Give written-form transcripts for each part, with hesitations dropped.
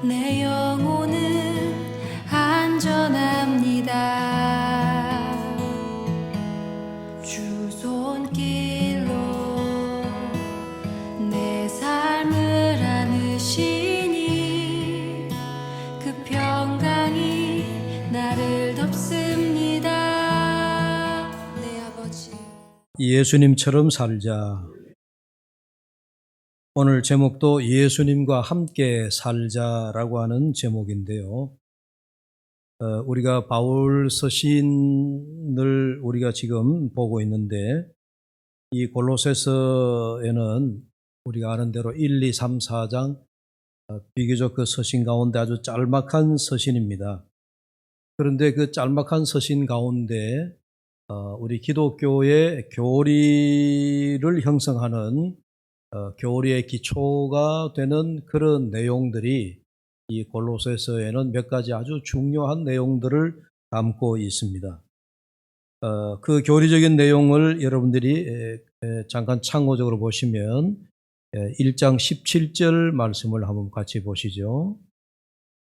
내 영혼은 안전합니다. 주 손길로 내 삶을 안으시니 그 평강이 나를 덮습니다. 내 아버지. 예수님처럼 살자. 오늘 제목도 예수님과 함께 살자라고 하는 제목인데요. 우리가 바울 서신을 우리가 지금 보고 있는데, 이 골로새서에는 우리가 아는 대로 1, 2, 3, 4장 비교적 그 서신 가운데 아주 짤막한 서신입니다. 그런데 그 짤막한 서신 가운데 우리 기독교의 교리를 형성하는 교리의 기초가 되는 그런 내용들이 이 골로새서에는 몇 가지 아주 중요한 내용들을 담고 있습니다. 그 교리적인 내용을 여러분들이 잠깐 참고적으로 보시면 1장 17절 말씀을 한번 같이 보시죠.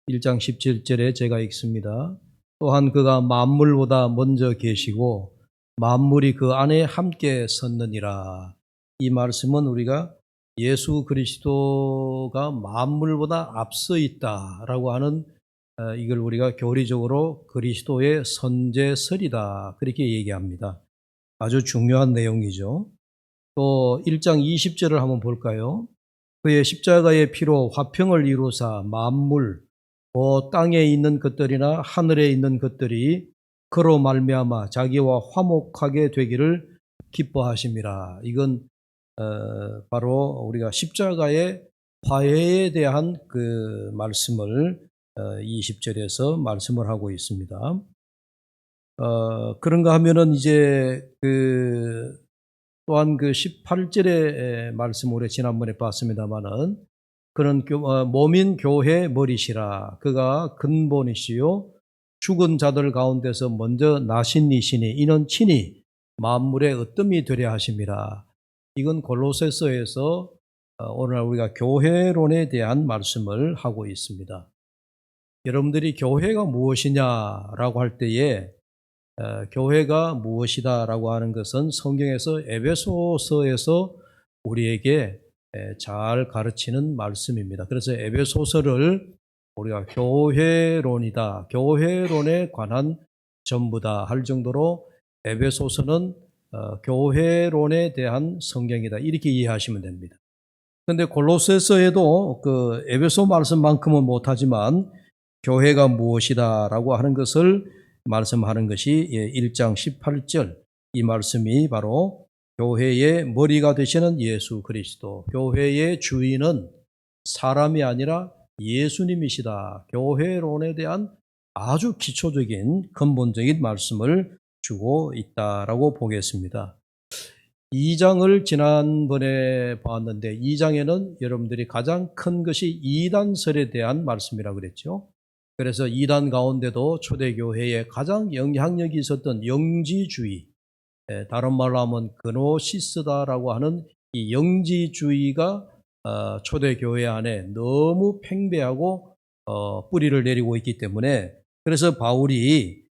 1장 17절에 제가 읽습니다. 또한 그가 만물보다 먼저 계시고 만물이 그 안에 함께 섰느니라. 이 말씀은 우리가 예수 그리스도가 만물보다 앞서 있다라고 하는 이걸 우리가 교리적으로 그리스도의 선제설이다 그렇게 얘기합니다. 아주 중요한 내용이죠. 또 1장 20절을 한번 볼까요? 그의 십자가의 피로 화평을 이루사 만물 땅에 있는 것들이나 하늘에 있는 것들이 그로 말미암아 자기와 화목하게 되기를 기뻐하심이라. 이건 바로 우리가 십자가의 화해에 대한 그 말씀을 20절에서 말씀을 하고 있습니다. 그런가 하면은 이제 또한 그 18절의 말씀 우리 지난번에 봤습니다마는 그는 몸인 교회 머리시라. 그가 근본이시요 죽은 자들 가운데서 먼저 나신 이시니 이는 친히 만물의 으뜸이 되려 하심이라. 이건 골로새서에서 오늘 우리가 교회론에 대한 말씀을 하고 있습니다. 여러분들이 교회가 무엇이냐라고 할 때에 교회가 무엇이다라고 하는 것은 성경에서 에베소서에서 우리에게 잘 가르치는 말씀입니다. 그래서 에베소서를 우리가 교회론이다, 교회론에 관한 전부다 할 정도로 에베소서는 교회론에 대한 성경이다 이렇게 이해하시면 됩니다. 그런데 골로새서에도 그 에베소 말씀만큼은 못하지만 교회가 무엇이다라고 하는 것을 말씀하는 것이 1장 18절 이 말씀이 바로 교회의 머리가 되시는 예수 그리스도, 교회의 주인은 사람이 아니라 예수님이시다. 교회론에 대한 아주 기초적인 근본적인 말씀을 주고 있다라고 보겠습니다. 2장을 지난번에 봤는데 2장에는 여러분들이 가장 큰 것이 이단설에 대한 말씀이라고 그랬죠. 그래서 이단 가운데도 초대교회에 가장 영향력이 있었던 영지주의, 다른 말로 하면 그노시스다라고 하는 이 영지주의가 초대교회 안에 너무 팽배하고 뿌리를 내리고 있기 때문에 그래서 바울이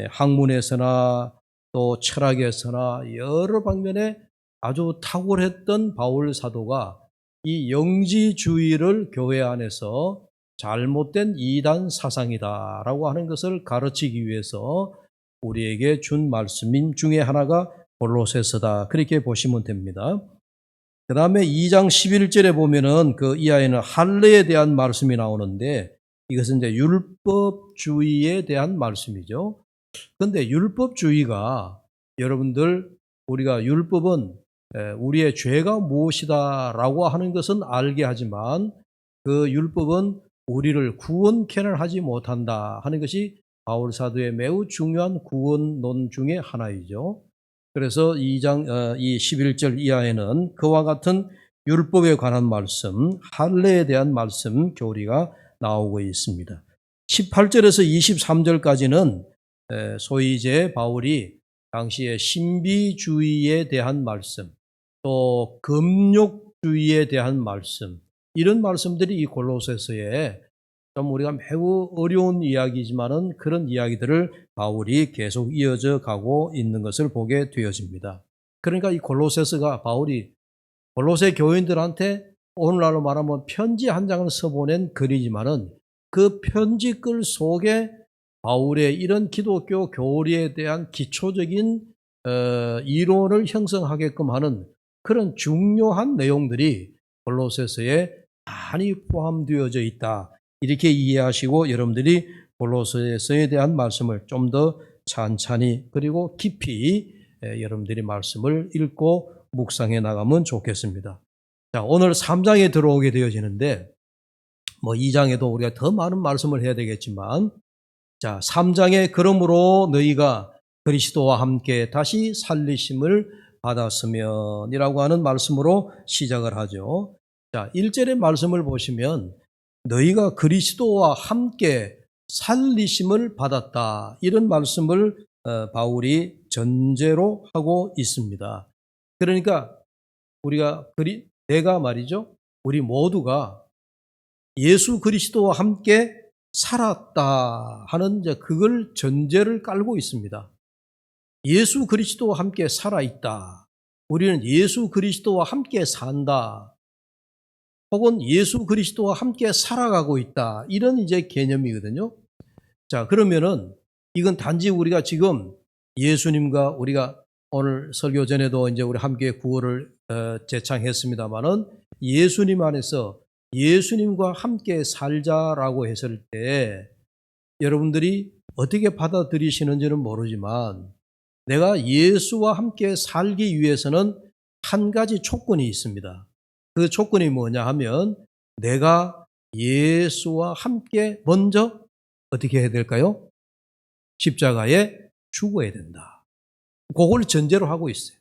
학문에서나 또 철학에서나 여러 방면에 아주 탁월했던 바울 사도가 이 영지주의를 교회 안에서 잘못된 이단 사상이다라고 하는 것을 가르치기 위해서 우리에게 준 말씀 중에 하나가 골로새서다 그렇게 보시면 됩니다. 그 다음에 2장 11절에 보면은 그 이하에는 할례에 대한 말씀이 나오는데 이것은 이제 율법주의에 대한 말씀이죠. 그런데 율법주의가 여러분들 우리가 율법은 우리의 죄가 무엇이다라고 하는 것은 알게 하지만 그 율법은 우리를 구원케는 하지 못한다 하는 것이 바울 사도의 매우 중요한 구원론 중에 하나이죠. 그래서 2장 이 11절 이하에는 그와 같은 율법에 관한 말씀, 할례에 대한 말씀 교리가 나오고 있습니다. 18절에서 23절까지는 소위 이제 바울이 당시에 신비주의에 대한 말씀, 또 금욕주의에 대한 말씀, 이런 말씀들이 이 골로새서에 좀 우리가 매우 어려운 이야기지만은 그런 이야기들을 바울이 계속 이어져 가고 있는 것을 보게 되어집니다. 그러니까 이 골로새서가 바울이 골로새 교인들한테 오늘날로 말하면 편지 한 장을 써보낸 글이지만은 그 편지글 속에 바울의 이런 기독교 교리에 대한 기초적인 이론을 형성하게끔 하는 그런 중요한 내용들이 골로새서에 많이 포함되어져 있다. 이렇게 이해하시고 여러분들이 골로새서에 대한 말씀을 좀 더 찬찬히 그리고 깊이 여러분들이 말씀을 읽고 묵상해 나가면 좋겠습니다. 자, 오늘 3장에 들어오게 되어지는데 2장에도 우리가 더 많은 말씀을 해야 되겠지만 자, 3장에 그러므로 너희가 그리스도와 함께 다시 살리심을 받았으면 이라고 하는 말씀으로 시작을 하죠. 자, 1절의 말씀을 보시면 너희가 그리스도와 함께 살리심을 받았다. 이런 말씀을 바울이 전제로 하고 있습니다. 그러니까 내가 말이죠. 우리 모두가 예수 그리스도와 함께 살았다 하는 그걸 전제를 깔고 있습니다. 예수 그리스도와 함께 살아있다. 우리는 예수 그리스도와 함께 산다. 혹은 예수 그리스도와 함께 살아가고 있다. 이런 이제 개념이거든요. 자, 그러면은 이건 단지 우리가 지금 예수님과 우리가 오늘 설교 전에도 이제 우리 함께 구호를 제창했습니다만은 예수님 안에서 예수님과 함께 살자라고 했을 때 여러분들이 어떻게 받아들이시는지는 모르지만 내가 예수와 함께 살기 위해서는 한 가지 조건이 있습니다. 그 조건이 뭐냐 하면 내가 예수와 함께 먼저 어떻게 해야 될까요? 십자가에 죽어야 된다. 그걸 전제로 하고 있어요.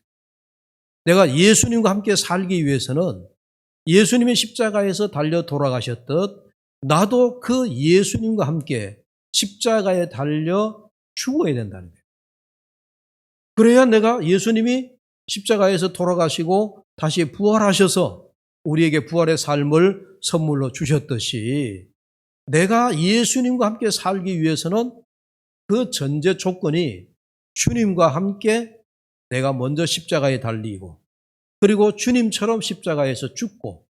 내가 예수님과 함께 살기 위해서는 예수님의 십자가에서 달려 돌아가셨듯 나도 그 예수님과 함께 십자가에 달려 죽어야 된다는 거예요. 그래야 내가 예수님이 십자가에서 돌아가시고 다시 부활하셔서 우리에게 부활의 삶을 선물로 주셨듯이 내가 예수님과 함께 살기 위해서는 그 전제 조건이 주님과 함께 내가 먼저 십자가에 달리고 그리고 주님처럼 십자가에서 죽고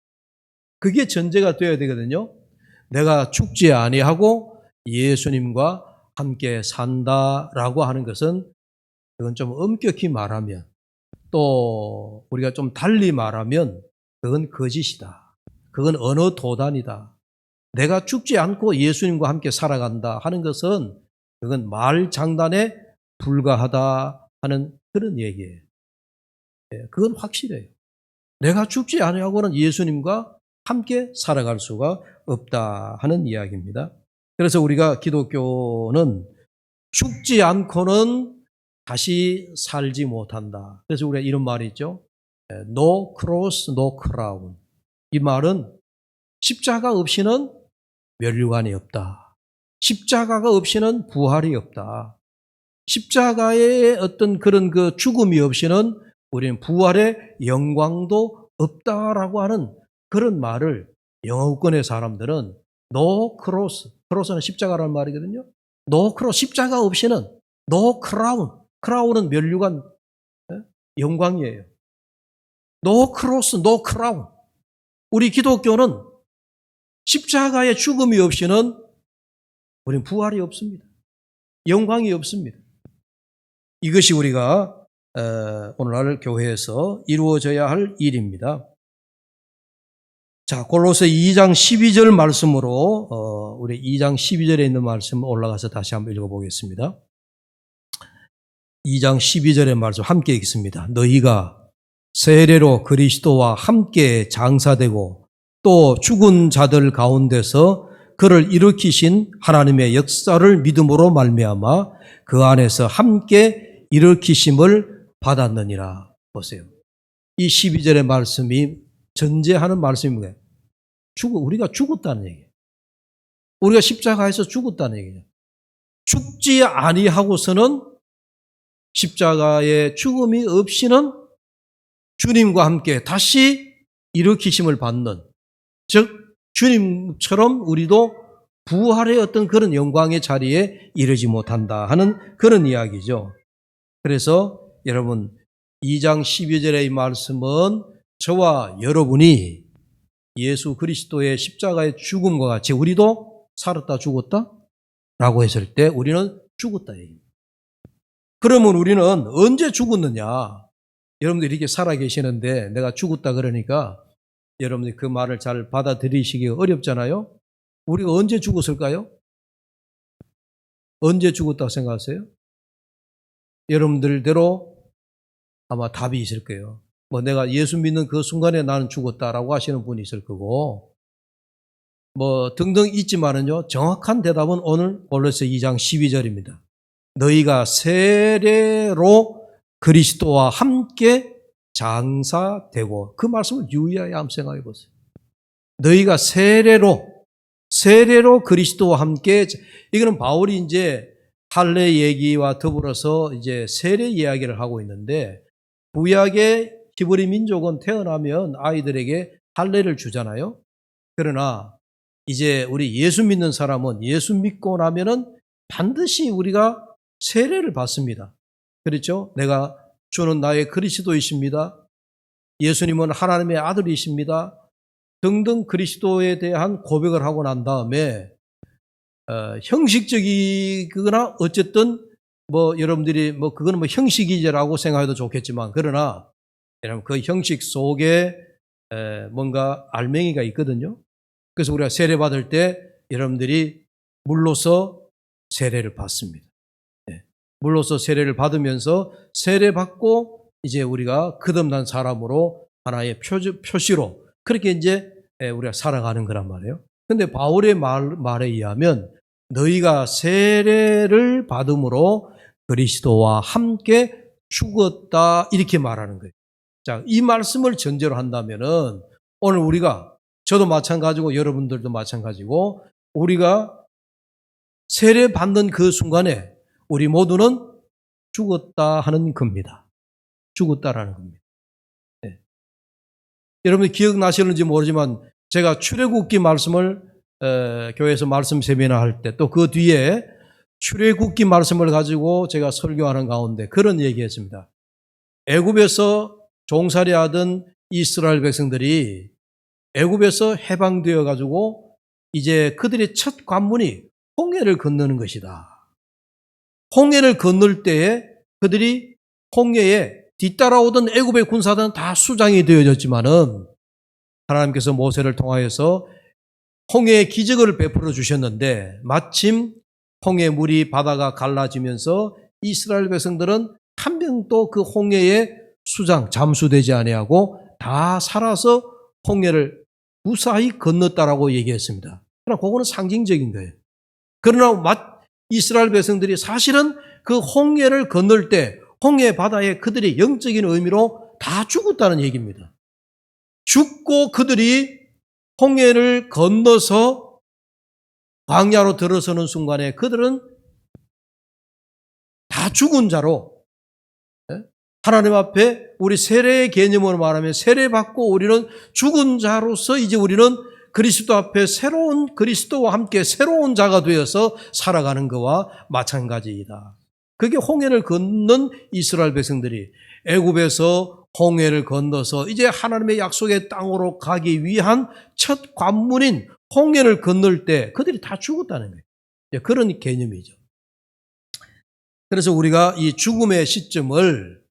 그게 전제가 되어야 되거든요. 내가 죽지 아니하고 예수님과 함께 산다라고 하는 것은 그건 좀 엄격히 말하면 또 우리가 좀 달리 말하면 그건 거짓이다. 그건 어느 도단이다. 내가 죽지 않고 예수님과 함께 살아간다 하는 것은 그건 말장난에 불과하다 하는 그런 얘기예요. 그건 확실해요. 내가 죽지 아니하고는 예수님과 함께 살아갈 수가 없다 하는 이야기입니다. 그래서 우리가 기독교는 죽지 않고는 다시 살지 못한다. 그래서 우리가 이런 말이 있죠. No cross, no crown. 이 말은 십자가 없이는 면류관이 없다. 십자가가 없이는 부활이 없다. 십자가의 어떤 그런 그 죽음이 없이는 우리는 부활의 영광도 없다라고 하는 그런 말을 영어권의 사람들은 no cross, cross는 십자가라는 말이거든요. no cross, 십자가 없이는 no crown, crown은 면류관 영광이에요. no cross, no crown. 우리 기독교는 십자가의 죽음이 없이는 우리는 부활이 없습니다. 영광이 없습니다. 이것이 우리가 오늘날 교회에서 이루어져야 할 일입니다. 자, 골로새 2장 12절 말씀으로 우리 2장 12절에 있는 말씀 올라가서 다시 한번 읽어보겠습니다. 2장 12절의 말씀 함께 읽습니다. 너희가 세례로 그리스도와 함께 장사되고 또 죽은 자들 가운데서 그를 일으키신 하나님의 역사를 믿음으로 말미암아 그 안에서 함께 일으키심을 받았느니라. 보세요. 이 12절의 말씀이 전제하는 말씀이 뭐예요? 우리가 죽었다는 얘기예요. 우리가 십자가에서 죽었다는 얘기예요. 죽지 아니하고서는 십자가의 죽음이 없이는 주님과 함께 다시 일으키심을 받는, 즉 주님처럼 우리도 부활의 어떤 그런 영광의 자리에 이르지 못한다 하는 그런 이야기죠. 그래서 여러분 2장 12절의 말씀은 저와 여러분이 예수 그리스도의 십자가의 죽음과 같이 우리도 살았다 죽었다? 라고 했을 때 우리는 죽었다 얘기입니다. 그러면 우리는 언제 죽었느냐? 여러분들이 이렇게 살아계시는데 내가 죽었다 그러니까 여러분들이 그 말을 잘 받아들이시기 어렵잖아요? 우리가 언제 죽었을까요? 언제 죽었다고 생각하세요? 여러분들대로 아마 답이 있을 거예요. 뭐 내가 예수 믿는 그 순간에 나는 죽었다라고 하시는 분이 있을 거고 뭐 등등 있지만은요, 정확한 대답은 오늘 골로새 2장 12절입니다. 너희가 세례로 그리스도와 함께 장사되고, 그 말씀을 유의하여 한번 생각해 보세요. 너희가 세례로 그리스도와 함께, 이거는 바울이 이제 할례 얘기와 더불어서 이제 세례 이야기를 하고 있는데, 구약의 히브리 민족은 태어나면 아이들에게 할례를 주잖아요. 그러나 이제 우리 예수 믿는 사람은 예수 믿고 나면은 반드시 우리가 세례를 받습니다. 그렇죠? 내가 주는 나의 그리스도이십니다. 예수님은 하나님의 아들이십니다. 등등 그리스도에 대한 고백을 하고 난 다음에 형식적이거나 어쨌든 뭐 여러분들이 뭐 그거는 뭐 형식이라고 생각해도 좋겠지만, 그러나 여러분 그 형식 속에 뭔가 알맹이가 있거든요. 그래서 우리가 세례 받을 때 여러분들이 물로서 세례를 받습니다. 물로서 세례를 받으면서 세례 받고 이제 우리가 거듭난 사람으로 하나의 표시로 그렇게 이제 우리가 살아가는 거란 말이에요. 근데 바울의 말에 의하면 너희가 세례를 받음으로 그리스도와 함께 죽었다, 이렇게 말하는 거예요. 자, 이 말씀을 전제로 한다면은 오늘 우리가, 저도 마찬가지고 여러분들도 마찬가지고, 우리가 세례 받는 그 순간에 우리 모두는 죽었다 하는 겁니다. 죽었다라는 겁니다. 네. 여러분이 기억나시는지 모르지만 제가 출애굽기 말씀을 교회에서 말씀 세미나 할 때, 또 그 뒤에 출애굽기 말씀을 가지고 제가 설교하는 가운데 그런 얘기했습니다. 애굽에서 종살이하던 이스라엘 백성들이 애굽에서 해방되어 가지고 이제 그들의 첫 관문이 홍해를 건너는 것이다. 홍해를 건널 때에 그들이 홍해에 뒤따라오던 애굽의 군사들은 다 수장이 되어졌지만은 하나님께서 모세를 통하여서 홍해의 기적을 베풀어 주셨는데, 마침 홍해 물이 바다가 갈라지면서 이스라엘 백성들은 한 명도 그 홍해의 수장, 잠수되지 아니하고 다 살아서 홍해를 무사히 건넜다라고 얘기했습니다. 그러나 그거는 상징적인 거예요. 그러나 이스라엘 백성들이 사실은 그 홍해를 건널 때 홍해 바다에 그들이 영적인 의미로 다 죽었다는 얘기입니다. 죽고 그들이 홍해를 건너서 광야로 들어서는 순간에 그들은 다 죽은 자로, 하나님 앞에 우리 세례의 개념으로 말하면 세례받고 우리는 죽은 자로서 이제 우리는 그리스도 앞에 그리스도와 함께 새로운 자가 되어서 살아가는 것과 마찬가지이다. 그게 홍해를 건넌 이스라엘 백성들이 애굽에서 홍해를 건너서 이제 하나님의 약속의 땅으로 가기 위한 첫 관문인 홍해를 건널 때 그들이 다 죽었다는 거예요. 그런 개념이죠. 그래서 우리가 이 죽음의 시점을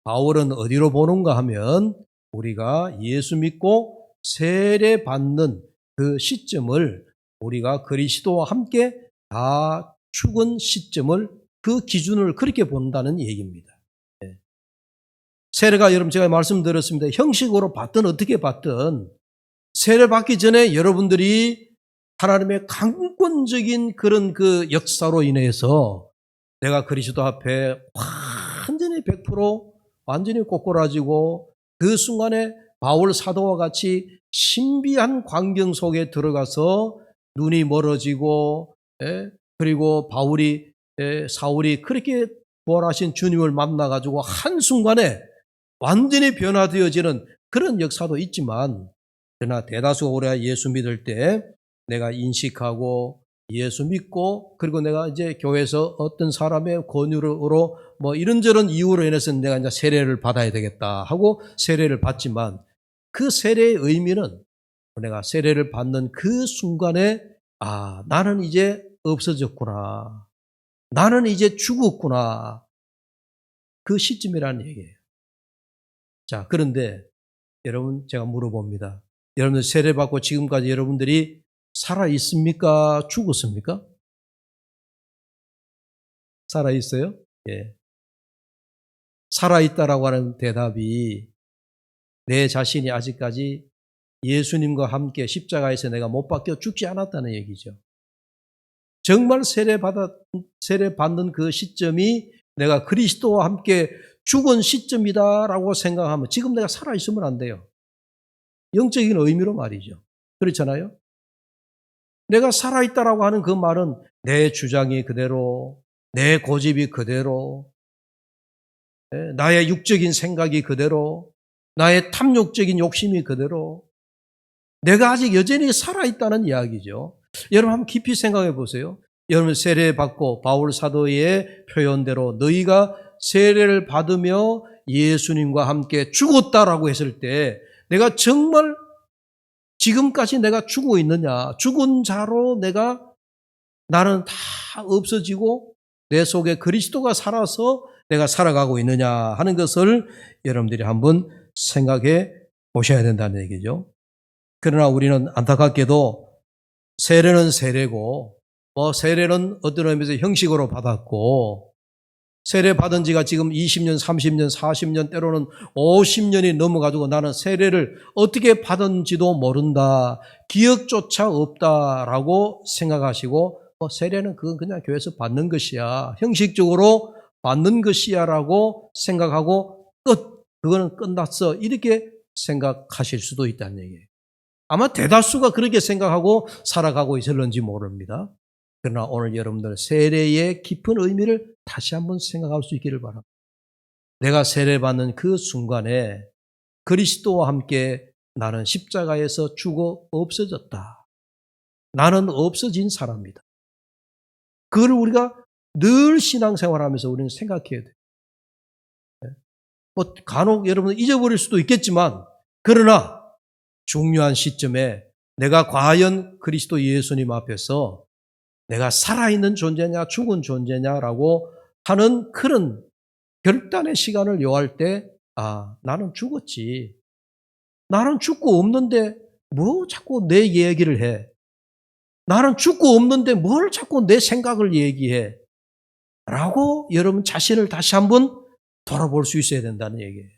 바울은 어디로 보는가 하면, 우리가 예수 믿고 세례 받는 그 시점을 우리가 그리스도와 함께 다 죽은 시점을, 그 기준을 그렇게 본다는 얘기입니다. 세례가, 여러분 제가 말씀드렸습니다. 형식으로 받든 어떻게 받든 세례 받기 전에 여러분들이 하나님의 강권적인 그런 그 역사로 인해서 내가 그리스도 앞에 완전히 100% 완전히 꼬꾸라지고, 그 순간에 바울 사도와 같이 신비한 광경 속에 들어가서 눈이 멀어지고, 그리고 사울이 그렇게 부활하신 주님을 만나가지고 한순간에 완전히 변화되어지는 그런 역사도 있지만, 그러나 대다수가 우리가 예수 믿을 때 내가 인식하고 예수 믿고 그리고 내가 이제 교회에서 어떤 사람의 권유로 뭐 이런저런 이유로 인해서 내가 이제 세례를 받아야 되겠다 하고 세례를 받지만 그 세례의 의미는 내가 세례를 받는 그 순간에 나는 이제 없어졌구나. 나는 이제 죽었구나. 그 시점이라는 얘기예요. 자, 그런데 여러분 제가 물어봅니다. 여러분들 세례받고 지금까지 여러분들이 살아 있습니까? 죽었습니까? 살아 있어요? 예. 살아 있다라고 하는 대답이 내 자신이 아직까지 예수님과 함께 십자가에서 내가 못 박혀 죽지 않았다는 얘기죠. 정말 세례받는 그 시점이 내가 그리스도와 함께 죽은 시점이다라고 생각하면 지금 내가 살아있으면 안 돼요. 영적인 의미로 말이죠. 그렇잖아요? 내가 살아있다라고 하는 그 말은 내 주장이 그대로, 내 고집이 그대로, 나의 육적인 생각이 그대로, 나의 탐욕적인 욕심이 그대로, 내가 아직 여전히 살아있다는 이야기죠. 여러분 한번 깊이 생각해 보세요. 여러분 세례받고 바울 사도의 표현대로 너희가 세례를 받으며 예수님과 함께 죽었다라고 했을 때 내가 정말 지금까지 내가 죽어 있느냐, 죽은 자로 나는 다 없어지고 내 속에 그리스도가 살아서 내가 살아가고 있느냐 하는 것을 여러분들이 한번 생각해 보셔야 된다는 얘기죠. 그러나 우리는 안타깝게도 세례는 세례고 세례는 어떤 의미에서 형식으로 받았고 세례 받은 지가 지금 20년, 30년, 40년 때로는 50년이 넘어가지고 나는 세례를 어떻게 받은지도 모른다. 기억조차 없다라고 생각하시고 세례는 그건 그냥 교회에서 받는 것이야. 형식적으로 받는 것이야 라고 생각하고 그거는 끝났어. 이렇게 생각하실 수도 있다는 얘기예요. 아마 대다수가 그렇게 생각하고 살아가고 있을런지 모릅니다. 그러나 오늘 여러분들 세례의 깊은 의미를 다시 한번 생각할 수 있기를 바랍니다. 내가 세례받는 그 순간에 그리스도와 함께 나는 십자가에서 죽어 없어졌다. 나는 없어진 사람이다. 그걸 우리가 늘 신앙생활하면서 우리는 생각해야 돼요. 간혹 여러분 잊어버릴 수도 있겠지만 그러나 중요한 시점에 내가 과연 그리스도 예수님 앞에서 내가 살아있는 존재냐 죽은 존재냐라고 하는 그런 결단의 시간을 요할 때 나는 죽었지. 나는 죽고 없는데 뭐 자꾸 내 얘기를 해. 나는 죽고 없는데 뭘 자꾸 내 생각을 얘기해. 라고 여러분 자신을 다시 한번 돌아볼 수 있어야 된다는 얘기예요.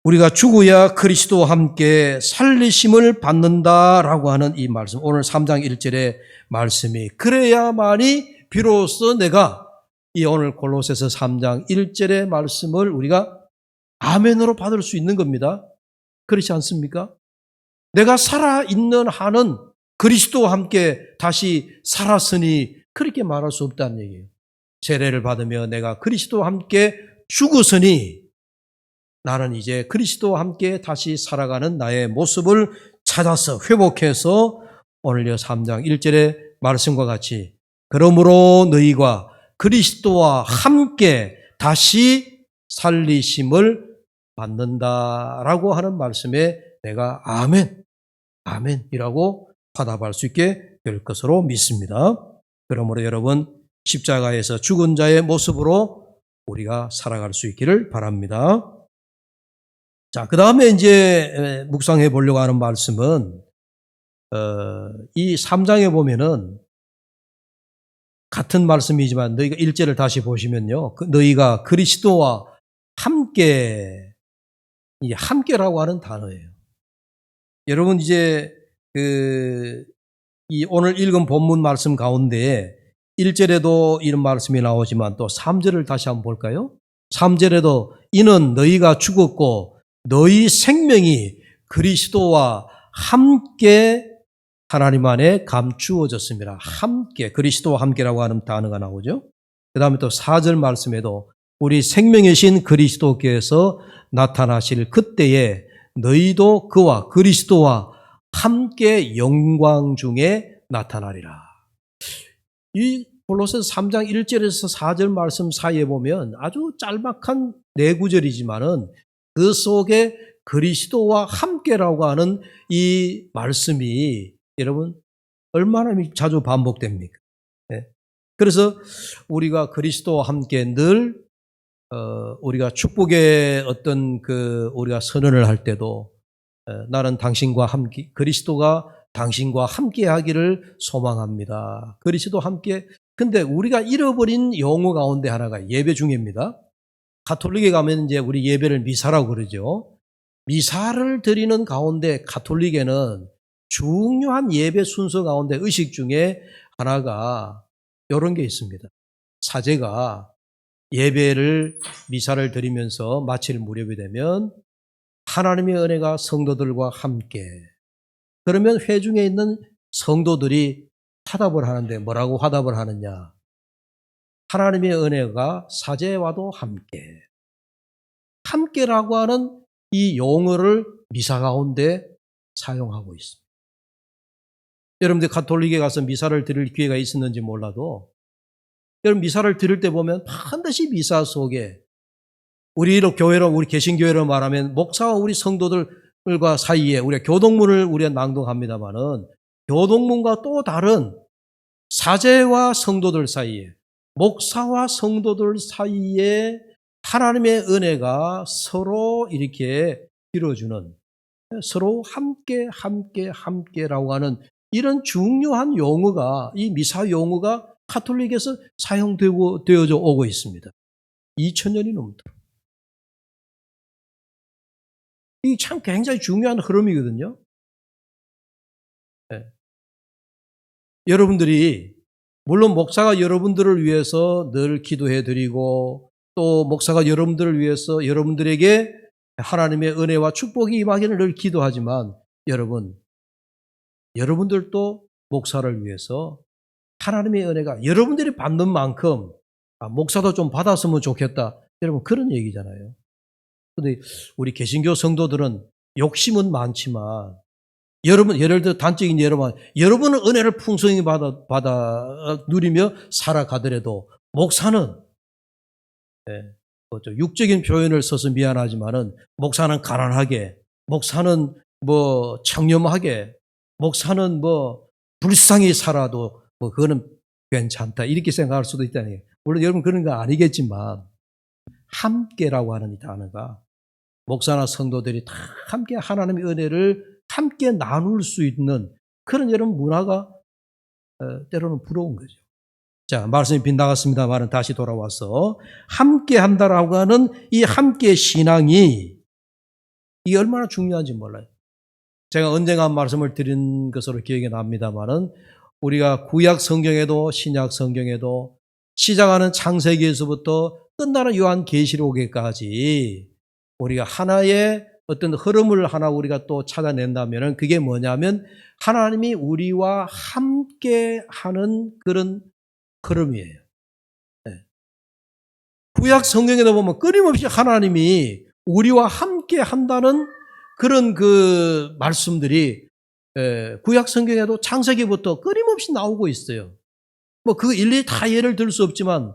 우리가 죽어야 그리스도와 함께 살리심을 받는다라고 하는 이 말씀, 오늘 3장 1절의 말씀이 그래야만이 비로소 내가 이 오늘 골로새서 3장 1절의 말씀을 우리가 아멘으로 받을 수 있는 겁니다. 그렇지 않습니까? 내가 살아있는 한은 그리스도와 함께 다시 살았으니 그렇게 말할 수 없다는 얘기예요. 세례를 받으며 내가 그리스도와 함께 죽었으니 나는 이제 그리스도와 함께 다시 살아가는 나의 모습을 찾아서 회복해서 오늘 3장 1절의 말씀과 같이 그러므로 너희가 그리스도와 함께 다시 살리심을 받는다라고 하는 말씀에 내가 아멘이라고 화답할 수 있게 될 것으로 믿습니다. 그러므로 여러분 십자가에서 죽은 자의 모습으로 우리가 살아갈 수 있기를 바랍니다. 자, 그 다음에 이제 묵상해 보려고 하는 말씀은 이 3장에 보면은 같은 말씀이지만 너희가 1절을 다시 보시면요. 너희가 그리스도와 함께, 이 함께라고 하는 단어예요. 여러분 이제 이 오늘 읽은 본문 말씀 가운데 1절에도 이런 말씀이 나오지만 또 3절을 다시 한번 볼까요? 3절에도 이는 너희가 죽었고 너희 생명이 그리스도와 함께 하나님 안에 감추어졌습니다. 함께, 그리스도와 함께라고 하는 단어가 나오죠. 그 다음에 또 4절 말씀에도 우리 생명이신 그리스도께서 나타나실 그때에 너희도 그와 그리스도와 함께 영광 중에 나타나리라. 이 골로새서 3장 1절에서 4절 말씀 사이에 보면 아주 짤막한 네 구절이지만은 그 속에 그리스도와 함께라고 하는 이 말씀이 여러분 얼마나 자주 반복됩니까? 네. 그래서 우리가 그리스도와 함께 늘 우리가 축복의 어떤 우리가 선언을 할 때도 나는 당신과 함께 그리스도가 당신과 함께 하기를 소망합니다. 그리스도 함께. 근데 우리가 잃어버린 용어 가운데 하나가 예배 중입니다. 가톨릭에 가면 이제 우리 예배를 미사라고 그러죠. 미사를 드리는 가운데 가톨릭에는 중요한 예배 순서 가운데 의식 중에 하나가 이런 게 있습니다. 사제가 예배를 미사를 드리면서 마칠 무렵이 되면 하나님의 은혜가 성도들과 함께. 그러면 회중에 있는 성도들이 화답을 하는데 뭐라고 화답을 하느냐? 하나님의 은혜가 사제와도 함께. 함께라고 하는 이 용어를 미사 가운데 사용하고 있습니다. 여러분들 가톨릭에 가서 미사를 드릴 기회가 있었는지 몰라도 여러분 미사를 드릴 때 보면 반드시 미사 속에 우리 교회로 우리 개신교회로 말하면 목사와 우리 성도들과 사이에 우리가 교동문을 우리가 낭독합니다마는 교동문과 또 다른 사제와 성도들 사이에 목사와 성도들 사이에 하나님의 은혜가 서로 이렇게 빌어주는 서로 함께라고 하는 이런 중요한 용어가 이 미사 용어가 가톨릭에서 사용되어져 오고 있습니다. 2000년이 넘도록. 이게 참 굉장히 중요한 흐름이거든요. 네. 여러분들이 물론 목사가 여러분들을 위해서 늘 기도해 드리고 또 목사가 여러분들을 위해서 여러분들에게 하나님의 은혜와 축복이 임하기를 늘 기도하지만 여러분들도 목사를 위해서 하나님의 은혜가 여러분들이 받는 만큼 목사도 좀 받았으면 좋겠다. 여러분 그런 얘기잖아요. 그런데 우리 개신교 성도들은 욕심은 많지만 여러분 예를 들어 단적인 예로만 여러분은 은혜를 풍성히 받아 누리며 살아가더라도 목사는 육적인 표현을 써서 미안하지만은 목사는 가난하게, 목사는 청렴하게, 목사는 불쌍히 살아도 그거는 괜찮다 이렇게 생각할 수도 있다는 얘기예요. 물론 여러분 그런 거 아니겠지만 함께라고 하는 이 단어가 목사나 성도들이 다 함께 하나님의 은혜를 함께 나눌 수 있는 그런 여러분 문화가 때로는 부러운 거죠. 자, 말씀이 빗나갔습니다만은 다시 돌아와서 함께 한다라고 하는 이 함께 신앙이 이게 얼마나 중요한지 몰라요. 제가 언젠가 한 말씀을 드린 것으로 기억이 납니다만은 우리가 구약 성경에도 신약 성경에도 시작하는 창세기에서부터 끝나는 요한계시록에까지 우리가 하나의 어떤 흐름을 하나 우리가 또 찾아낸다면은 그게 뭐냐면 하나님이 우리와 함께 하는 그런 흐름이에요. 네. 구약 성경에도 보면 끊임없이 하나님이 우리와 함께 한다는 그런 말씀들이 구약 성경에도 창세기부터 끊임없이 나오고 있어요. 그 일일이 다 예를 들 수 없지만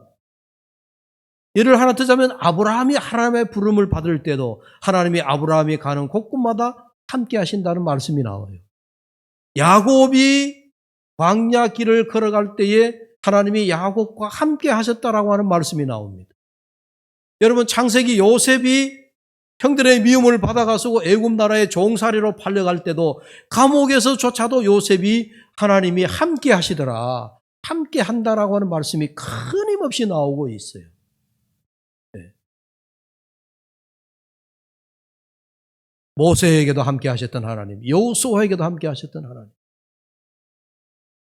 예를 하나 들자면 아브라함이 하나님의 부름을 받을 때도 하나님이 아브라함이 가는 곳곳마다 함께 하신다는 말씀이 나와요. 야곱이 광야 길을 걸어갈 때에 하나님이 야곱과 함께 하셨다라고 하는 말씀이 나옵니다. 여러분 창세기 요셉이 형들의 미움을 받아가지고 애굽 나라의 종살이로 팔려갈 때도 감옥에서조차도 요셉이 하나님이 함께 하시더라. 함께 한다라고 하는 말씀이 끊임없이 나오고 있어요. 네. 모세에게도 함께 하셨던 하나님, 여호수아에게도 함께 하셨던 하나님.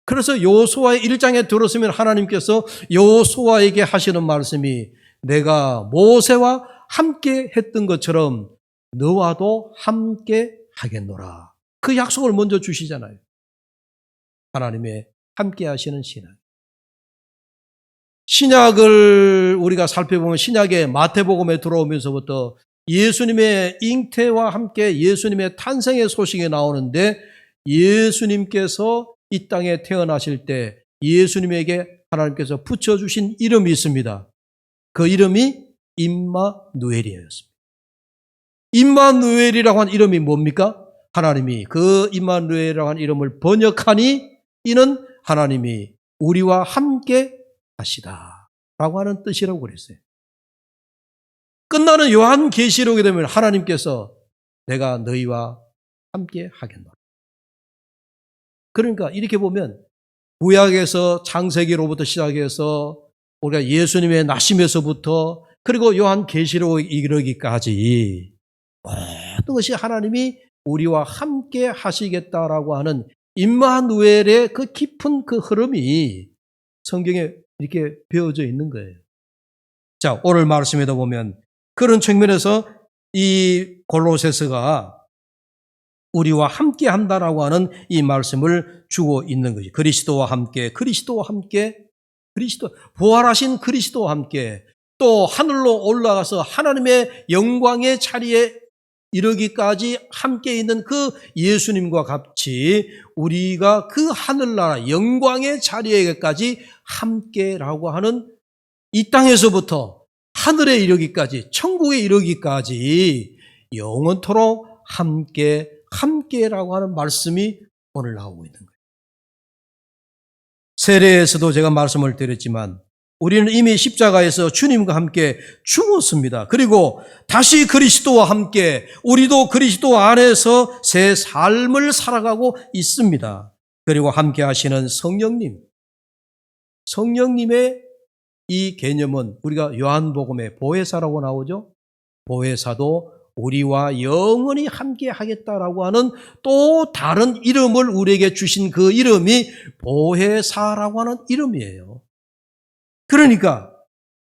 그래서 여호수아의 1장에 들었으면 하나님께서 여호수아에게 하시는 말씀이 내가 모세와 함께 했던 것처럼 너와도 함께 하겠노라. 그 약속을 먼저 주시잖아요. 하나님의 함께 하시는 신앙. 신약을 우리가 살펴보면 신약의 마태복음에 들어오면서부터 예수님의 잉태와 함께 예수님의 탄생의 소식이 나오는데 예수님께서 이 땅에 태어나실 때 예수님에게 하나님께서 붙여주신 이름이 있습니다. 그 이름이 임마누엘이었습니다. 임마누엘이라고 한 이름이 뭡니까? 하나님이 그 임마누엘이라고 한 이름을 번역하니 이는 하나님이 우리와 함께 하시다 라고 하는 뜻이라고 그랬어요. 끝나는 요한계시록에 되면 하나님께서 내가 너희와 함께 하겠노라. 그러니까 이렇게 보면 구약에서 창세기로부터 시작해서 우리가 예수님의 나심에서부터 그리고 요한계시록에 이르기까지 모든 것이 하나님이 우리와 함께 하시겠다라고 하는 임마누엘의 그 깊은 그 흐름이 성경에 이렇게 배어져 있는 거예요. 자, 오늘 말씀에도 보면 그런 측면에서 이 골로새서가 우리와 함께 한다라고 하는 이 말씀을 주고 있는 거지. 그리스도와 함께, 부활하신 그리스도와 함께 또 하늘로 올라가서 하나님의 영광의 자리에 이르기까지 함께 있는 그 예수님과 같이 우리가 그 하늘나라 영광의 자리에까지 함께라고 하는 이 땅에서부터 하늘에 이르기까지 천국에 이르기까지 영원토록 함께라고 하는 말씀이 오늘 나오고 있는 거예요. 세례에서도 제가 말씀을 드렸지만 우리는 이미 십자가에서 주님과 함께 죽었습니다. 그리고 다시 그리스도와 함께 우리도 그리스도 안에서 새 삶을 살아가고 있습니다. 그리고 함께 하시는 성령님의 이 개념은 우리가 요한복음에 보혜사라고 나오죠. 보혜사도 우리와 영원히 함께 하겠다라고 하는 또 다른 이름을 우리에게 주신 그 이름이 보혜사라고 하는 이름이에요. 그러니까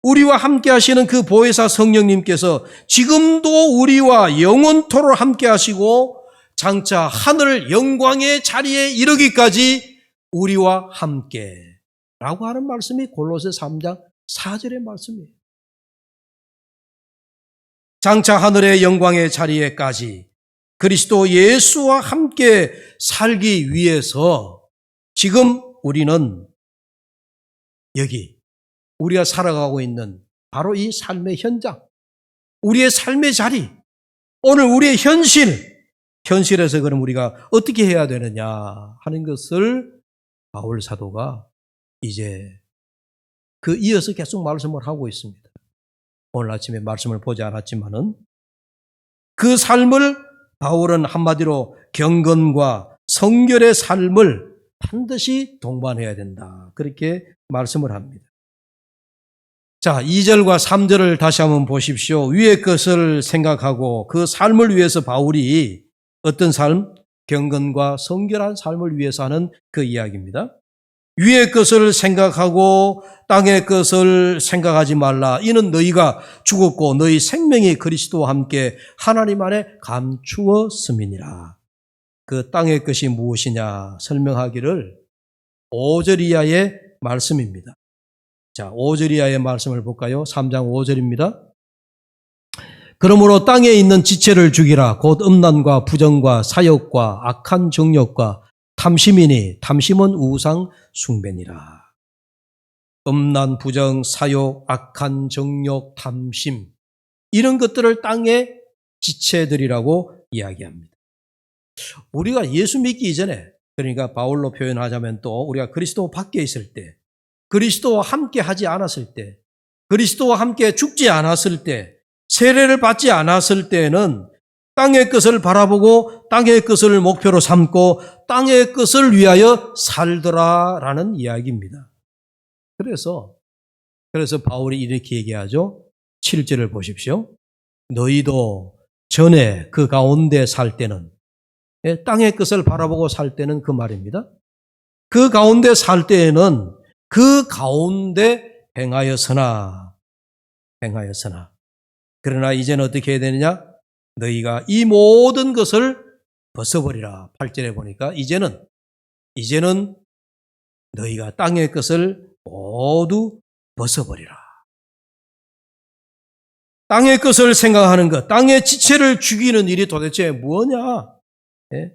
우리와 함께 하시는 그 보혜사 성령님께서 지금도 우리와 영원토록 함께 하시고 장차 하늘 영광의 자리에 이르기까지 우리와 함께라고 하는 말씀이 골로새 3장 4절의 말씀이에요. 장차 하늘의 영광의 자리에까지 그리스도 예수와 함께 살기 위해서 지금 우리는 여기 우리가 살아가고 있는 바로 이 삶의 현장, 우리의 삶의 자리, 오늘 우리의 현실에서 그럼 우리가 어떻게 해야 되느냐 하는 것을 바울 사도가 이제 그 이어서 계속 말씀을 하고 있습니다. 오늘 아침에 말씀을 보지 않았지만은 그 삶을 바울은 한마디로 경건과 성결의 삶을 반드시 동반해야 된다. 그렇게 말씀을 합니다. 자, 2절과 3절을 다시 한번 보십시오. 위의 것을 생각하고 그 삶을 위해서 바울이 어떤 삶? 경건과 성결한 삶을 위해서 하는 그 이야기입니다. 위의 것을 생각하고 땅의 것을 생각하지 말라. 이는 너희가 죽었고 너희 생명이 그리스도와 함께 하나님 안에 감추었음이니라. 그 땅의 것이 무엇이냐 설명하기를 5절 이하의 말씀입니다. 자, 5절 이하의 말씀을 볼까요? 3장 5절입니다. 그러므로 땅에 있는 지체를 죽이라. 곧 음란과 부정과 사욕과 악한 정욕과 탐심이니 탐심은 우상 숭배니라. 음란, 부정, 사욕, 악한 정욕, 탐심 이런 것들을 땅의 지체들이라고 이야기합니다. 우리가 예수 믿기 이전에 그러니까 바울로 표현하자면 또 우리가 그리스도 밖에 있을 때 그리스도와 함께 하지 않았을 때 그리스도와 함께 죽지 않았을 때 세례를 받지 않았을 때는 땅의 것을 바라보고 땅의 것을 목표로 삼고 땅의 것을 위하여 살더라라는 이야기입니다. 그래서 바울이 이렇게 얘기하죠. 7절을 보십시오. 너희도 전에 그 가운데 살 때는 땅의 것을 바라보고 살 때는 그 말입니다. 그 가운데 살 때에는 그 가운데 행하였으나 그러나 이제는 어떻게 해야 되느냐? 너희가 이 모든 것을 벗어버리라. 8절에 보니까 이제는 너희가 땅의 것을 모두 벗어버리라. 땅의 것을 생각하는 것, 땅의 지체를 죽이는 일이 도대체 뭐냐? 예?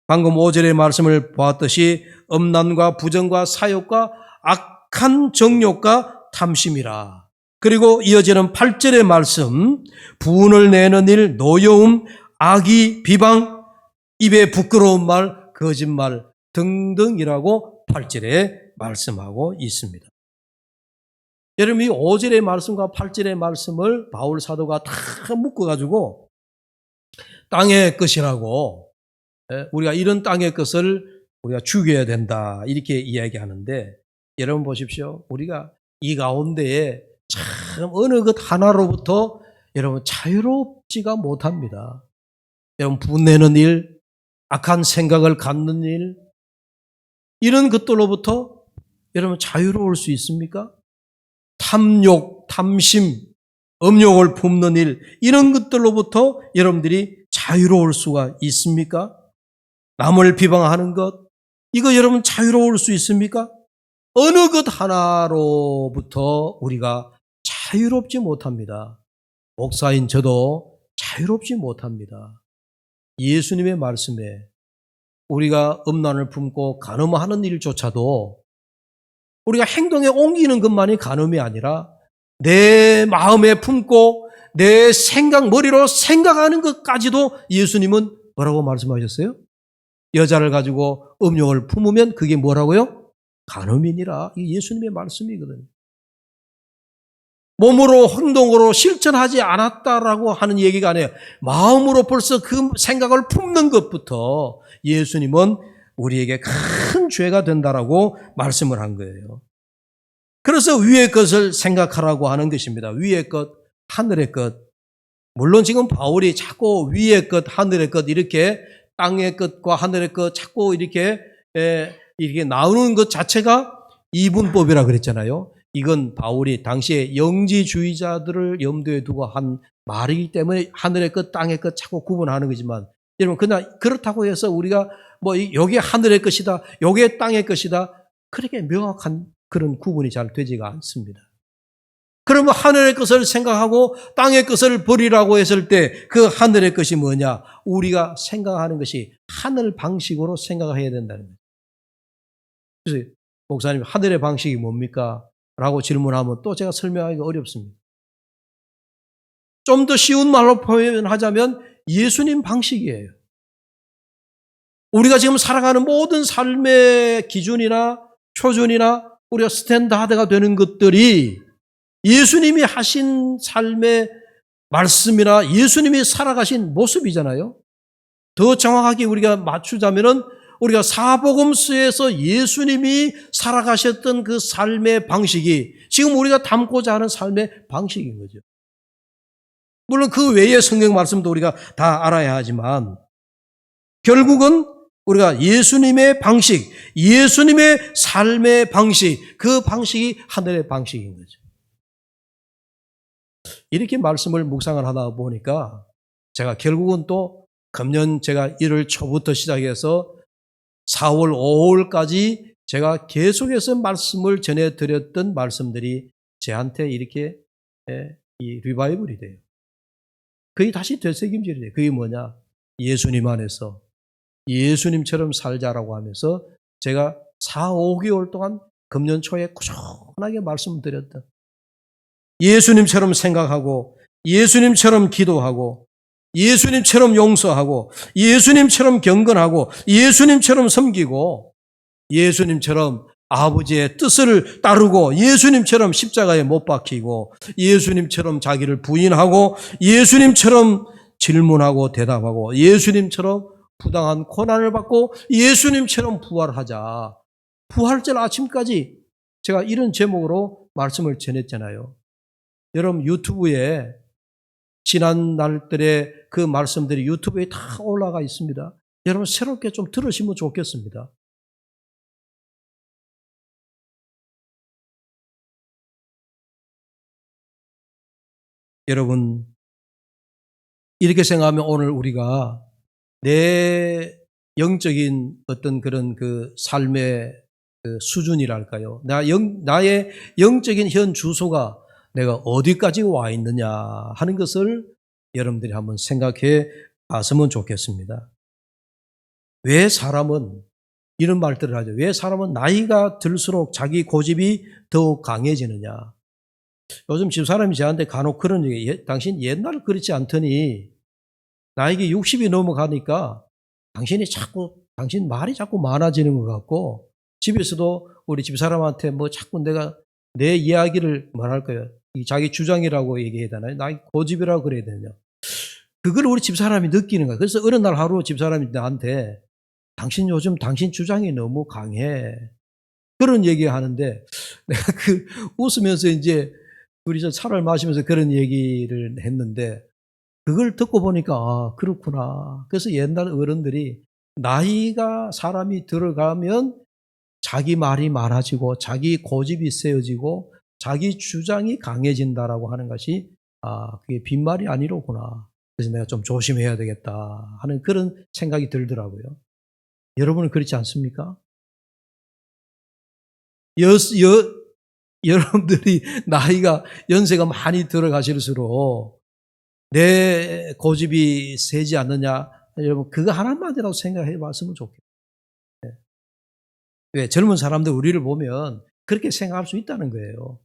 방금 5절의 말씀을 보았듯이 음란과 부정과 사욕과 악한 정욕과 탐심이라. 그리고 이어지는 8절의 말씀, 분을 내는 일, 노여움, 악의, 비방, 입에 부끄러운 말, 거짓말 등등이라고 8절에 말씀하고 있습니다. 여러분, 이 5절의 말씀과 8절의 말씀을 바울 사도가 다 묶어가지고 땅의 것이라고, 우리가 이런 땅의 것을 우리가 죽여야 된다 이렇게 이야기하는데, 여러분 보십시오. 우리가 이 가운데에 참 어느 것 하나로부터 여러분 자유롭지가 못합니다. 여러분, 분내는 일, 악한 생각을 갖는 일, 이런 것들로부터 여러분 자유로울 수 있습니까? 탐욕, 탐심, 음욕을 품는 일, 이런 것들로부터 여러분들이 자유로울 수가 있습니까? 남을 비방하는 것, 이거 여러분 자유로울 수 있습니까? 어느 것 하나로부터 우리가 자유롭지 못합니다. 목사인 저도 자유롭지 못합니다. 예수님의 말씀에 우리가 음란을 품고 간음하는 일조차도 우리가 행동에 옮기는 것만이 간음이 아니라 내 마음에 품고 내 머리로 생각하는 것까지도 예수님은 뭐라고 말씀하셨어요? 여자를 가지고 음욕을 품으면 그게 뭐라고요? 간음이니라. 이게 예수님의 말씀이거든요. 몸으로 행동으로 실천하지 않았다라고 하는 얘기가 아니에요. 마음으로 벌써 그 생각을 품는 것부터 예수님은 우리에게 큰 죄가 된다라고 말씀을 한 거예요. 그래서 위의 것을 생각하라고 하는 것입니다. 위의 것, 하늘의 것. 물론 지금 바울이 자꾸 위의 것, 하늘의 것 이렇게 땅의 것과 하늘의 것 자꾸 이렇게 나오는 것 자체가 이분법이라 그랬잖아요. 이건 바울이 당시에 영지주의자들을 염두에 두고 한 말이기 때문에 하늘의 것, 땅의 것 자꾸 구분하는 거지만, 여러분 그냥 그렇다고 해서 우리가 뭐 여기 하늘의 것이다, 여기 땅의 것이다, 그렇게 명확한 그런 구분이 잘 되지가 않습니다. 그러면 하늘의 것을 생각하고 땅의 것을 버리라고 했을 때 그 하늘의 것이 뭐냐? 우리가 생각하는 것이 하늘 방식으로 생각해야 된다는 거예요. 그래서 목사님, 하늘의 방식이 뭡니까? 라고 질문하면 또 제가 설명하기가 어렵습니다. 좀 더 쉬운 말로 표현하자면 예수님 방식이에요. 우리가 지금 살아가는 모든 삶의 기준이나 표준이나 우리가 스탠다드가 되는 것들이 예수님이 하신 삶의 말씀이나 예수님이 살아가신 모습이잖아요. 더 정확하게 우리가 맞추자면은 우리가 사복음서에서 예수님이 살아가셨던 그 삶의 방식이 지금 우리가 담고자 하는 삶의 방식인 거죠. 물론 그 외의 성경 말씀도 우리가 다 알아야 하지만 결국은 우리가 예수님의 방식, 예수님의 삶의 방식, 그 방식이 하늘의 방식인 거죠. 이렇게 말씀을 묵상을 하다 보니까 제가 결국은 또 금년 제가 1월 초부터 시작해서 4월, 5월까지 제가 계속해서 말씀을 전해드렸던 말씀들이 저한테 이렇게 이 리바이벌이 돼요. 그게 다시 되새김질이 돼요. 그게 뭐냐? 예수님 안에서 예수님처럼 살자라고 하면서 제가 4, 5개월 동안 금년 초에 꾸준하게 말씀드렸던 예수님처럼 생각하고 예수님처럼 기도하고 예수님처럼 용서하고 예수님처럼 경건하고 예수님처럼 섬기고 예수님처럼 아버지의 뜻을 따르고 예수님처럼 십자가에 못 박히고 예수님처럼 자기를 부인하고 예수님처럼 질문하고 대답하고 예수님처럼 부당한 고난을 받고 예수님처럼 부활하자. 부활절 아침까지 제가 이런 제목으로 말씀을 전했잖아요. 여러분 유튜브에 지난 날들의 그 말씀들이 유튜브에 다 올라가 있습니다. 여러분 새롭게 좀 들으시면 좋겠습니다. 여러분 이렇게 생각하면 오늘 우리가 내 영적인 어떤 그런 그 삶의 그 수준이랄까요? 나의 영적인 현 주소가 내가 어디까지 와 있느냐 하는 것을 여러분들이 한번 생각해 봤으면 좋겠습니다. 왜 사람은 이런 말들을 하죠. 왜 사람은 나이가 들수록 자기 고집이 더욱 강해지느냐. 요즘 집사람이 저한테 간혹 그런 얘기, 당신 옛날 그렇지 않더니 나에게 60이 넘어가니까 당신 말이 자꾸 많아지는 것 같고, 집에서도 우리 집사람한테 뭐 자꾸 내가 내 이야기를 뭐랄까요, 자기 주장이라고 얘기해야 되나요? 나의 고집이라고 그래야 되냐. 그걸 우리 집사람이 느끼는 거야. 그래서 어느 날 하루 집사람이 나한테 당신 요즘 당신 주장이 너무 강해. 그런 얘기 하는데 내가 웃으면서 이제 둘이서 차를 마시면서 그런 얘기를 했는데, 그걸 듣고 보니까 아, 그렇구나. 그래서 옛날 어른들이 나이가 사람이 들어가면 자기 말이 많아지고 자기 고집이 세워지고 자기 주장이 강해진다라고 하는 것이 그게 빈말이 아니로구나. 그래서 내가 좀 조심해야 되겠다 하는 그런 생각이 들더라고요. 여러분은 그렇지 않습니까? 여러분들이 나이가 연세가 많이 들어가실수록 내 고집이 세지 않느냐, 여러분 그거 하나만이라도 생각해 봤으면 좋겠어요. 왜? 젊은 사람들 우리를 보면 그렇게 생각할 수 있다는 거예요.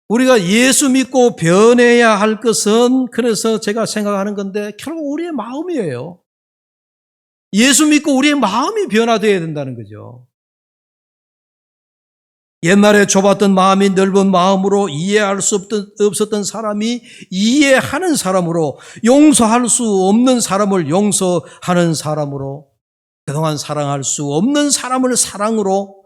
우리가 예수 믿고 변해야 할 것은, 그래서 제가 생각하는 건데 결국 우리의 마음이에요. 예수 믿고 우리의 마음이 변화되어야 된다는 거죠. 옛날에 좁았던 마음이 넓은 마음으로 이해할 수 없었던 사람이 이해하는 사람으로, 용서할 수 없는 사람을 용서하는 사람으로, 그동안 사랑할 수 없는 사람을 사랑으로,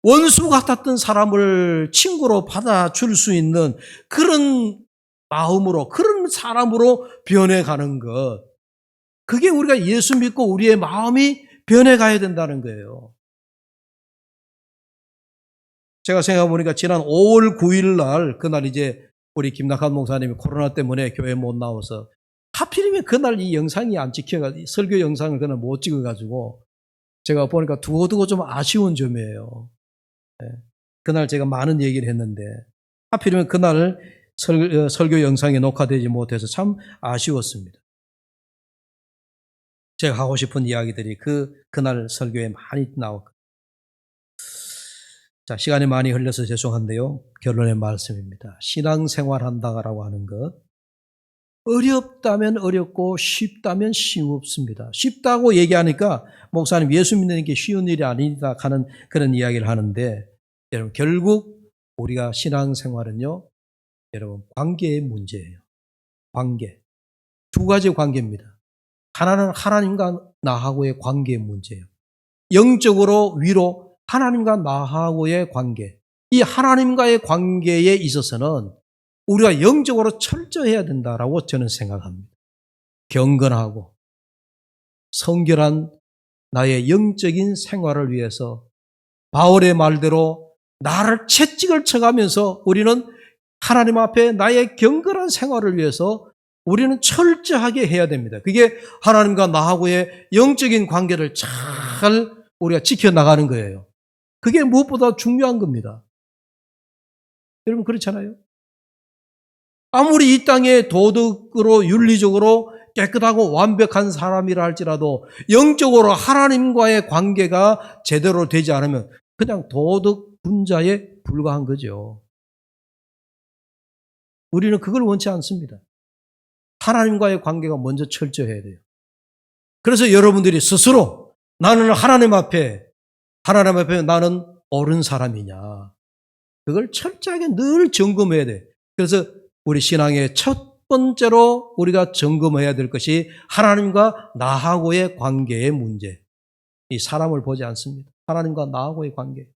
원수 같았던 사람을 친구로 받아줄 수 있는 그런 마음으로, 그런 사람으로 변해가는 것, 그게 우리가 예수 믿고 우리의 마음이 변해가야 된다는 거예요. 제가 생각해보니까 지난 5월 9일 날, 그날 이제 우리 김낙한 목사님이 코로나 때문에 교회 못 나와서, 하필이면 그날 이 영상이 안 찍혀가지고, 설교 영상을 그날 못 찍어가지고, 제가 보니까 두고두고 좀 아쉬운 점이에요. 그날 제가 많은 얘기를 했는데, 하필이면 그날 설교 영상이 녹화되지 못해서 참 아쉬웠습니다. 제가 하고 싶은 이야기들이 그날 설교에 많이 나왔거든요. 자, 시간이 많이 흘려서 죄송한데요. 결론의 말씀입니다. 신앙생활 한다라고 하는 것, 어렵다면 어렵고 쉽다면 쉽습니다. 쉽다고 얘기하니까 목사님 예수 믿는 게 쉬운 일이 아니다 하는 그런 이야기를 하는데, 여러분 결국 우리가 신앙생활은요, 여러분 관계의 문제예요. 관계. 두 가지 관계입니다. 하나는 하나님과 나하고의 관계의 문제예요. 영적으로 위로 하나님과 나하고의 관계. 이 하나님과의 관계에 있어서는 우리가 영적으로 철저해야 된다라고 저는 생각합니다. 경건하고 성결한 나의 영적인 생활을 위해서 바울의 말대로 나를 채찍을 쳐가면서 우리는 하나님 앞에 나의 경건한 생활을 위해서 우리는 철저하게 해야 됩니다. 그게 하나님과 나하고의 영적인 관계를 잘 우리가 지켜나가는 거예요. 그게 무엇보다 중요한 겁니다. 여러분 그렇잖아요? 아무리 이 땅에 도덕으로 윤리적으로 깨끗하고 완벽한 사람이라 할지라도 영적으로 하나님과의 관계가 제대로 되지 않으면 그냥 도덕 분자에 불과한 거죠. 우리는 그걸 원치 않습니다. 하나님과의 관계가 먼저 철저해야 돼요. 그래서 여러분들이 스스로 나는 하나님 앞에 나는 옳은 사람이냐, 그걸 철저하게 늘 점검해야 돼. 그래서 우리 신앙의 첫 번째로 우리가 점검해야 될 것이 하나님과 나하고의 관계의 문제. 이 사람을 보지 않습니다. 하나님과 나하고의 관계.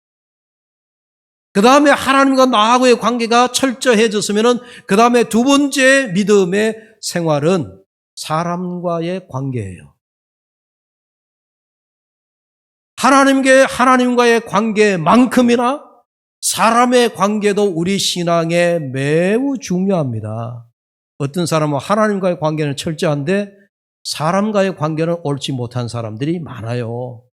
그 다음에 하나님과 나하고의 관계가 철저해졌으면 그 다음에 두 번째 믿음의 생활은 사람과의 관계예요. 하나님과의 관계만큼이나 사람의 관계도 우리 신앙에 매우 중요합니다. 어떤 사람은 하나님과의 관계는 철저한데 사람과의 관계는 옳지 못한 사람들이 많아요.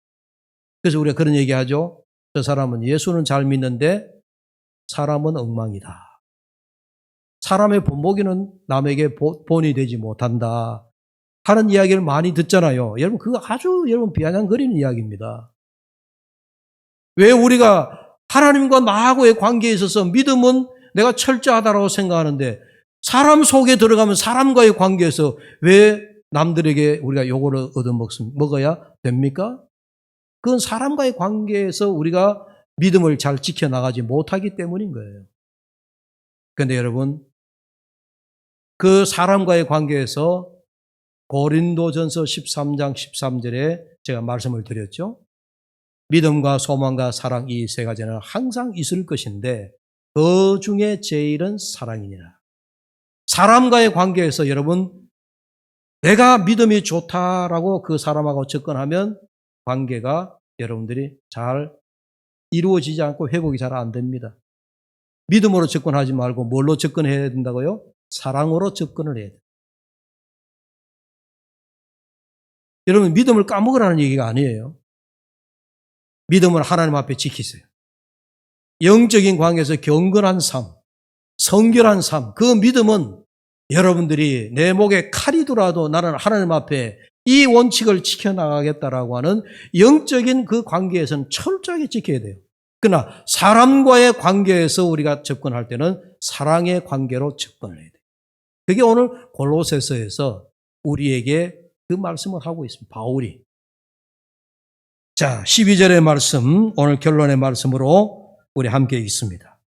그래서 우리가 그런 얘기하죠. 저 사람은 예수는 잘 믿는데 사람은 엉망이다. 사람의 본보기는 남에게 본이 되지 못한다 하는 이야기를 많이 듣잖아요. 여러분 그거 아주 여러분 비아냥거리는 이야기입니다. 왜 우리가 하나님과 나하고의 관계에 있어서 믿음은 내가 철저하다고 생각하는데 사람 속에 들어가면 사람과의 관계에서 왜 남들에게 우리가 요거를 얻어먹어야 됩니까? 그건 사람과의 관계에서 우리가 믿음을 잘 지켜나가지 못하기 때문인 거예요. 그런데 여러분 그 사람과의 관계에서 고린도전서 13장 13절에 제가 말씀을 드렸죠. 믿음과 소망과 사랑 이 세 가지는 항상 있을 것인데 그 중에 제일은 사랑이니라. 사람과의 관계에서 여러분 내가 믿음이 좋다라고 그 사람하고 접근하면 관계가 여러분들이 잘 이루어지지 않고 회복이 잘 안 됩니다. 믿음으로 접근하지 말고 뭘로 접근해야 된다고요? 사랑으로 접근을 해야 돼요. 여러분 믿음을 까먹으라는 얘기가 아니에요. 믿음을 하나님 앞에 지키세요. 영적인 관계에서 경건한 삶, 성결한 삶, 그 믿음은 여러분들이 내 목에 칼이더라도 나는 하나님 앞에 이 원칙을 지켜나가겠다라고 하는 영적인 그 관계에서는 철저하게 지켜야 돼요. 그러나 사람과의 관계에서 우리가 접근할 때는 사랑의 관계로 접근을 해야 돼요. 그게 오늘 골로새서에서 우리에게 그 말씀을 하고 있습니다. 바울이. 자, 12절의 말씀, 오늘 결론의 말씀으로 우리 함께 읽습니다.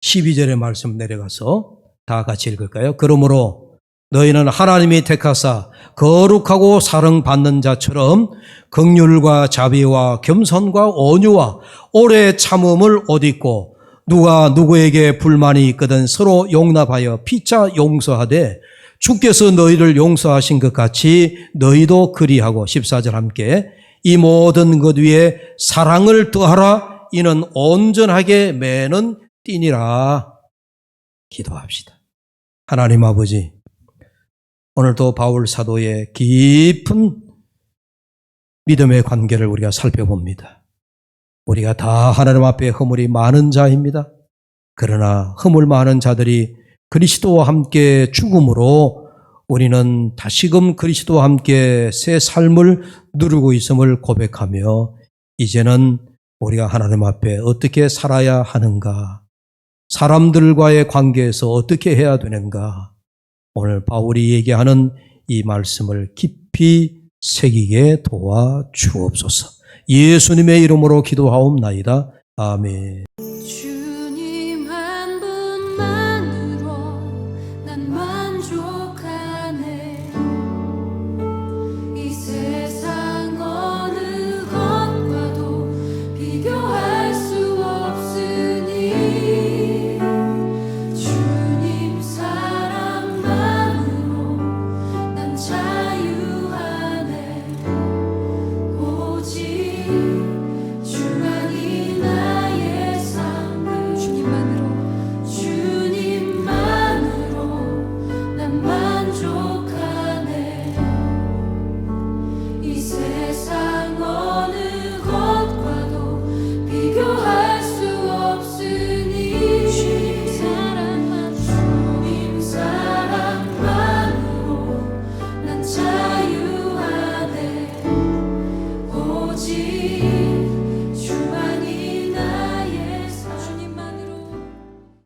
12절의 말씀 내려가서 다 같이 읽을까요? 그러므로 너희는 하나님이 택하사 거룩하고 사랑받는 자처럼 긍휼과 자비와 겸손과 온유와 오래 참음을 옷 입고 누가 누구에게 불만이 있거든 서로 용납하여 피차 용서하되 주께서 너희를 용서하신 것 같이 너희도 그리하고 14절 함께 이 모든 것 위에 사랑을 더하라 이는 온전하게 매는 띠니라. 기도합시다. 하나님 아버지, 오늘도 바울 사도의 깊은 믿음의 관계를 우리가 살펴봅니다. 우리가 다 하나님 앞에 허물이 많은 자입니다. 그러나 허물 많은 자들이 그리스도와 함께 죽음으로 우리는 다시금 그리스도와 함께 새 삶을 누리고 있음을 고백하며 이제는 우리가 하나님 앞에 어떻게 살아야 하는가, 사람들과의 관계에서 어떻게 해야 되는가, 오늘 바울이 얘기하는 이 말씀을 깊이 새기게 도와주옵소서. 예수님의 이름으로 기도하옵나이다. 아멘. 주님 한 분만으로 난 만족하네. 이 세상 어느 것과도 비교할 수 없으니 주님 사랑만으로 난 자유하네. 오직 주만이 나의 삶 주님만으로 난 만족하네. 이 세상 어느 것과도 비교할 수 없으니 주님 사랑만으로 난 자유하네. 오직